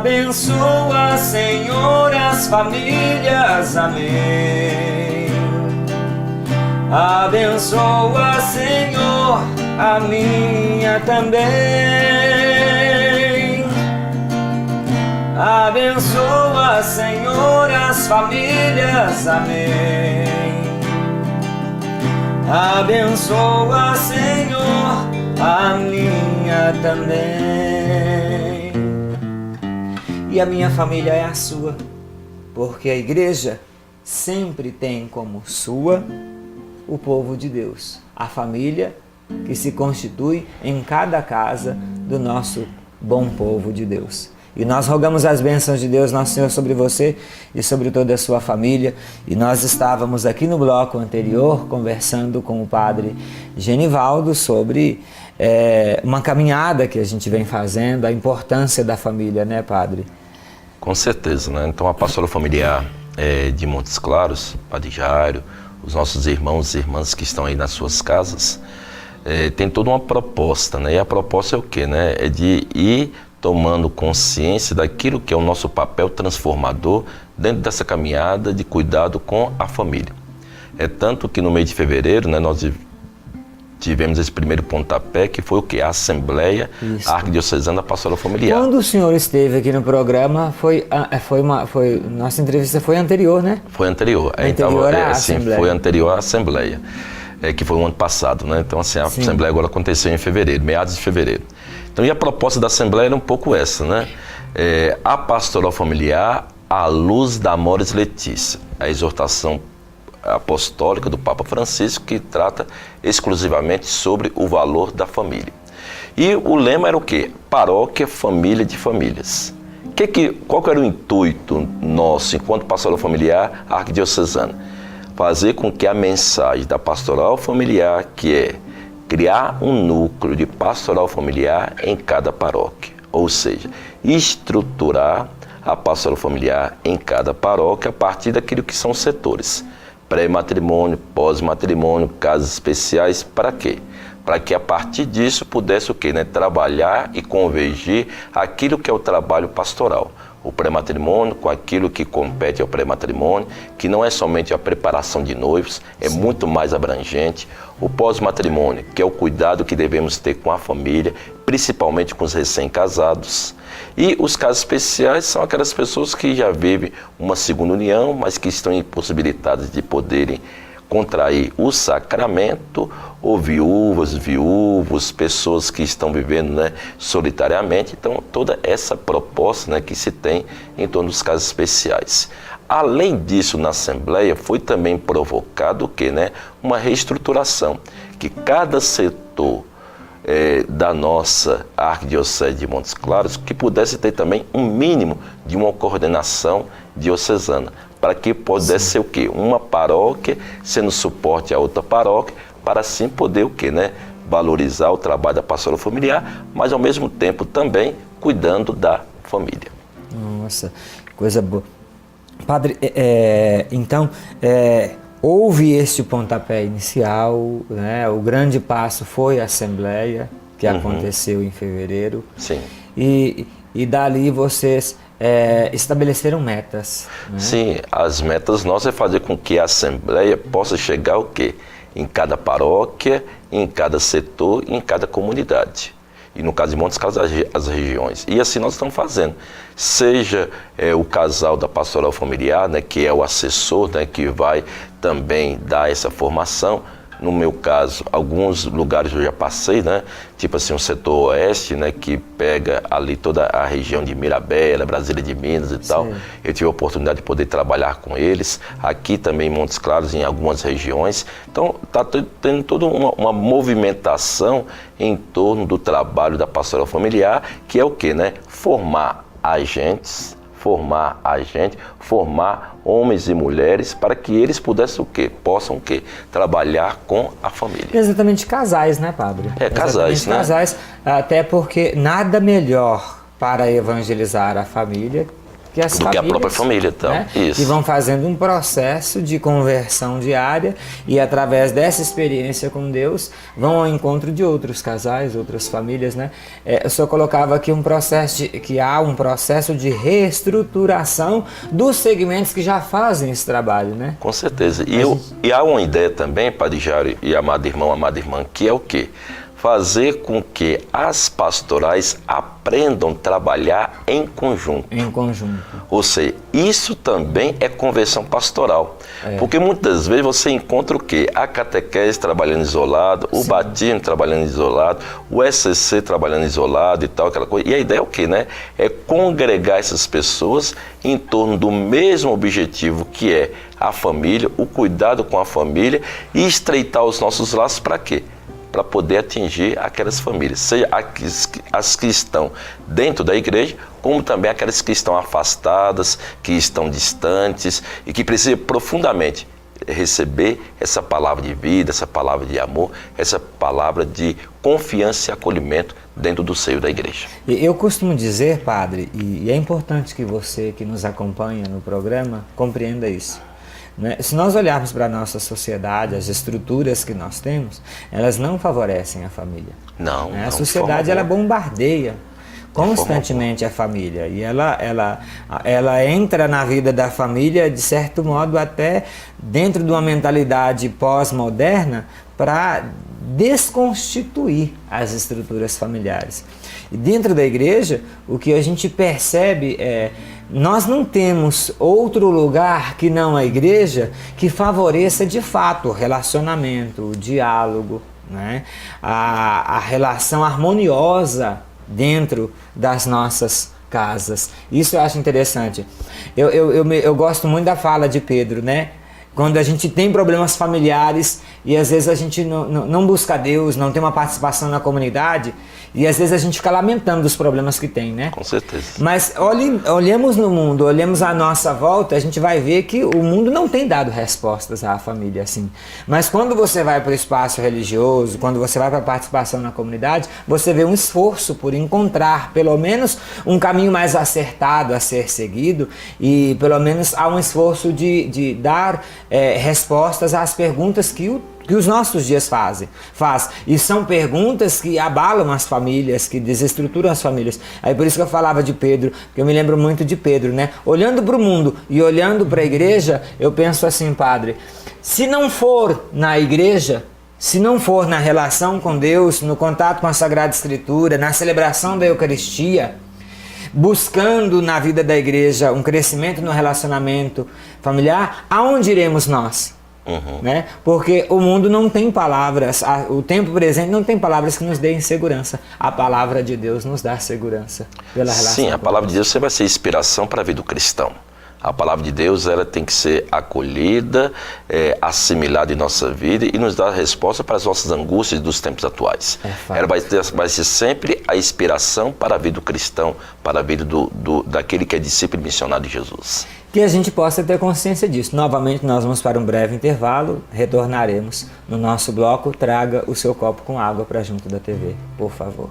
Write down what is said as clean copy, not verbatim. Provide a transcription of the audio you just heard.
Abençoa, Senhor, as famílias, amém. Abençoa, Senhor, a minha também. Abençoa, Senhor, as famílias, amém. Abençoa, Senhor, a minha também. E a minha família é a sua, porque a igreja sempre tem como sua o povo de Deus, a família que se constitui em cada casa do nosso bom povo de Deus. E nós rogamos as bênçãos de Deus, nosso Senhor, sobre você e sobre toda a sua família. E nós estávamos aqui no bloco anterior conversando com o padre Genivaldo sobre uma caminhada que a gente vem fazendo, a importância da família, né, padre? Com certeza, né? Então a pastoral familiar de Montes Claros, Padre Jairo, os nossos irmãos e irmãs que estão aí nas suas casas, tem toda uma proposta, né? E a proposta é o quê, né? É de ir tomando consciência daquilo que é o nosso papel transformador dentro dessa caminhada de cuidado com a família. É tanto que no mês de fevereiro, né, nós tivemos esse primeiro pontapé, que foi o quê? A Assembleia Arquidiocesana da Pastoral Familiar. Quando o senhor esteve aqui no programa, nossa entrevista foi anterior, né? Foi anterior. Anterior à sim, Assembleia. foi anterior à Assembleia, que foi o ano passado, né? Então, assim, a Assembleia agora aconteceu em fevereiro, meados de fevereiro. Então, e a proposta da Assembleia era um pouco essa, né? A Pastoral Familiar à luz da Amoris Laetitia, a exortação apostólica do Papa Francisco, que trata exclusivamente sobre o valor da família. E o lema era o quê? Paróquia, família de famílias. Qual que era o intuito nosso, enquanto pastoral familiar arquidiocesana? Fazer com que a mensagem da pastoral familiar, que é criar um núcleo de pastoral familiar em cada paróquia, ou seja, estruturar a pastoral familiar em cada paróquia a partir daquilo que são os setores: pré-matrimônio, pós-matrimônio, casas especiais. Para quê? Para que a partir disso pudesse o quê, né? Trabalhar e convergir aquilo que é o trabalho pastoral. O pré-matrimônio com aquilo que compete ao pré-matrimônio, que não é somente a preparação de noivos, é muito mais abrangente. O pós-matrimônio, que é o cuidado que devemos ter com a família, principalmente com os recém-casados. E os casos especiais são aquelas pessoas que já vivem uma segunda união, mas que estão impossibilitadas de poderem contrair o sacramento, ou viúvas, viúvos, pessoas que estão vivendo, né, solitariamente. Então, toda essa proposta, né, que se tem em torno dos casos especiais. Além disso, na Assembleia foi também provocado o quê, né? Uma reestruturação, que cada setor da nossa Arquidiocese de Montes Claros, que pudesse ter também um mínimo de uma coordenação diocesana, para que pudesse ser o quê? Uma paróquia sendo suporte a outra paróquia, para assim poder o quê, né? Valorizar o trabalho da pastoral familiar, mas ao mesmo tempo também cuidando da família. Nossa, coisa boa. Padre, então, houve este pontapé inicial, né? O grande passo foi a Assembleia, que aconteceu em fevereiro. Sim. E dali vocês estabeleceram metas, né? Sim, as metas nossas é fazer com que a Assembleia possa chegar o quê? Em cada paróquia, em cada setor, em cada comunidade. E no caso de Montes Claros, as regiões. E assim nós estamos fazendo. Seja o casal da pastoral familiar, né, que é o assessor, né, que vai também dar essa formação. No meu caso, alguns lugares eu já passei, né? Tipo assim, o setor oeste, né? Que pega ali toda a região de Mirabela, Brasília de Minas e tal. Eu tive a oportunidade de poder trabalhar com eles. Aqui também em Montes Claros, em algumas regiões. Então, está tendo toda uma movimentação em torno do trabalho da pastoral familiar, que é o quê, né? Formar homens e mulheres para que eles pudessem o quê? Possam o quê? Trabalhar com a família. Exatamente, casais, né, padre? Casais, né? Casais, até porque nada melhor para evangelizar a família que as do famílias. Que a própria família, então. Né? Isso. Que vão fazendo um processo de conversão diária e através dessa experiência com Deus vão ao encontro de outros casais, outras famílias, né? Eu só colocava aqui que há um processo de reestruturação dos segmentos que já fazem esse trabalho, né? Com certeza. E há uma ideia também, Padre Jairo e amado irmão, amada irmã, que é o quê? Fazer com que as pastorais aprendam a trabalhar em conjunto. Em conjunto. Ou seja, isso também é conversão pastoral. Porque muitas vezes você encontra o quê? A catequese trabalhando isolado, o batismo trabalhando isolado, o SCC trabalhando isolado e tal, aquela coisa. E a ideia é o quê, né? É congregar essas pessoas em torno do mesmo objetivo, que é a família, o cuidado com a família e estreitar os nossos laços para quê? Para poder atingir aquelas famílias, seja as que estão dentro da igreja, como também aquelas que estão afastadas, que estão distantes e que precisam profundamente receber essa palavra de vida, essa palavra de amor, essa palavra de confiança e acolhimento dentro do seio da igreja. Eu costumo dizer, padre, e é importante que você que nos acompanha no programa compreenda isso. Né? Se nós olharmos para a nossa sociedade, as estruturas que nós temos, elas não favorecem a família. Não, né? A sociedade ela bombardeia constantemente a família e ela entra na vida da família de certo modo até dentro de uma mentalidade pós-moderna para desconstituir as estruturas familiares. E dentro da igreja, o que a gente percebe é nós não temos outro lugar que não a igreja que favoreça de fato o relacionamento, o diálogo, né? a relação harmoniosa dentro das nossas casas. Isso eu acho interessante. Eu gosto muito da fala de Pedro, né? Quando a gente tem problemas familiares e às vezes a gente não busca Deus, não tem uma participação na comunidade e às vezes a gente fica lamentando dos problemas que tem, né? Com certeza. Mas olhemos no mundo, olhemos à nossa volta, a gente vai ver que o mundo não tem dado respostas à família assim. Mas quando você vai para o espaço religioso, quando você vai para a participação na comunidade, você vê um esforço por encontrar pelo menos um caminho mais acertado a ser seguido e pelo menos há um esforço de dar respostas às perguntas que os nossos dias faz. E são perguntas que abalam as famílias, que desestruturam as famílias. Aí por isso que eu falava de Pedro, que eu me lembro muito de Pedro, né? Olhando para o mundo e olhando para a igreja, eu penso assim, padre, se não for na igreja, se não for na relação com Deus, no contato com a Sagrada Escritura, na celebração da Eucaristia, buscando na vida da igreja um crescimento no relacionamento familiar, aonde iremos nós? Né? Porque o mundo não tem palavras, o tempo presente não tem palavras que nos deem segurança. A palavra de Deus nos dá segurança pela relação. Sim, a palavra de Deus sempre vai ser inspiração para a vida do cristão. A palavra de Deus ela tem que ser acolhida, assimilada em nossa vida e nos dar resposta para as nossas angústias dos tempos atuais. Ela vai ser sempre a inspiração para a vida do cristão, para a vida daquele que é discípulo e missionário de Jesus. Que a gente possa ter consciência disso. Novamente nós vamos para um breve intervalo, retornaremos no nosso bloco. Traga o seu copo com água para junto da TV, por favor.